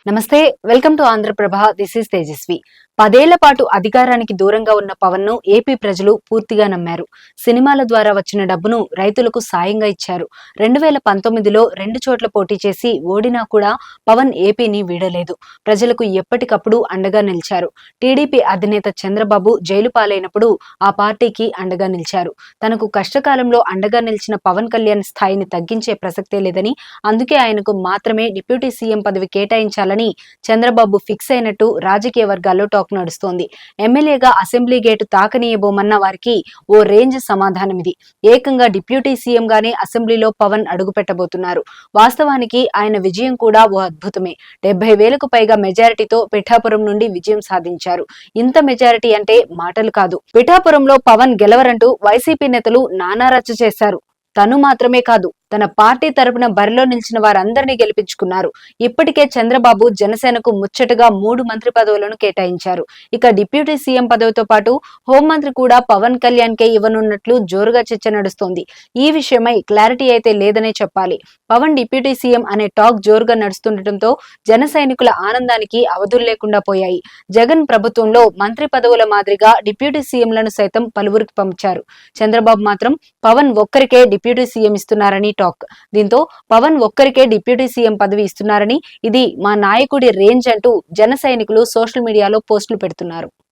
నమస్తే, welcome to Andhra Prabha. This is Tejaswi. 10 ఏళ్ల పాటు అధికారానికి దూరంగా ఉన్న పవన్ ను ఏపీ ప్రజలు పూర్తిగా నమ్మారు. సినిమాల ద్వారా వచ్చిన డబ్బును రైతులకు సాయంగా ఇచ్చారు. 2019లో 2 చోట్ల పోటీ చేసి ఓడినా కూడా పవన్ ఏపీని వీడలేదు. ప్రజలకు ఎప్పటికప్పుడు అండగా నిలిచారు. టీడీపీ అధినేత చంద్రబాబు జైలు పాలైనప్పుడు ఆ పార్టీకి అండగా నిలిచారు. తనకు కష్టకాలంలో అండగా నిలిచిన పవన్ కళ్యాణ్ స్థాయిని తగ్గించే ప్రసక్తే లేదని, అందుకే ఆయనకు మాత్రమే డిప్యూటీ సీఎం పదవి కేటాయించాలని చంద్రబాబు ఫిక్స్ అయినట్టు రాజకీయ వర్గాల్లో టాక్ నడుస్తోంది. ఎమ్మెల్యేగా అసెంబ్లీ గేటు తాకనీయబోమన్న వారికి ఓ రేంజ్ సమాధానమిది. ఏకంగా డిప్యూటీ సీఎం గానే అసెంబ్లీలో పవన్ అడుగుపెట్టబోతున్నారు. వాస్తవానికి ఆయన విజయం కూడా ఓ అద్భుతమే. 70,000కు పైగా మెజారిటీతో పిఠాపురం నుండి విజయం సాధించారు. ఇంత మెజారిటీ అంటే మాటలు కాదు. పిఠాపురంలో పవన్ గెలవరంటూ వైసీపీ నేతలు నానా రచ్చ చేశారు. తను మాత్రమే కాదు, తన పార్టీ తరపున బరిలో నిలిచిన వారందరినీ గెలిపించుకున్నారు. ఇప్పటికే చంద్రబాబు జనసేనకు ముచ్చటగా 3 మంత్రి పదవులను కేటాయించారు. ఇక డిప్యూటీ సీఎం పదవితో పాటు హోంమంత్రి కూడా పవన్ కళ్యాణ్ కే ఇవ్వనున్నట్లు జోరుగా చర్చ నడుస్తోంది. ఈ విషయమై క్లారిటీ అయితే లేదనే చెప్పాలి. పవన్ డిప్యూటీ సీఎం అనే టాక్ జోరుగా నడుస్తుండటంతో జన సైనికుల ఆనందానికి అవధులు లేకుండా పోయాయి. జగన్ ప్రభుత్వంలో మంత్రి పదవుల మాదిరిగా డిప్యూటీ సీఎంలను సైతం పలువురికి పంచారు. చంద్రబాబు మాత్రం పవన్ ఒక్కరికే డిప్యూటీ సీఎం ఇస్తున్నారని టాక్. దీంతో పవన్ ఒక్కరికే డిప్యూటీ సీఎం పదవి ఇస్తున్నారని, ఇది మా నాయకుడి రేంజ్ అంటూ జన సైనికులు సోషల్ మీడియాలో పోస్టులు పెడుతున్నారు.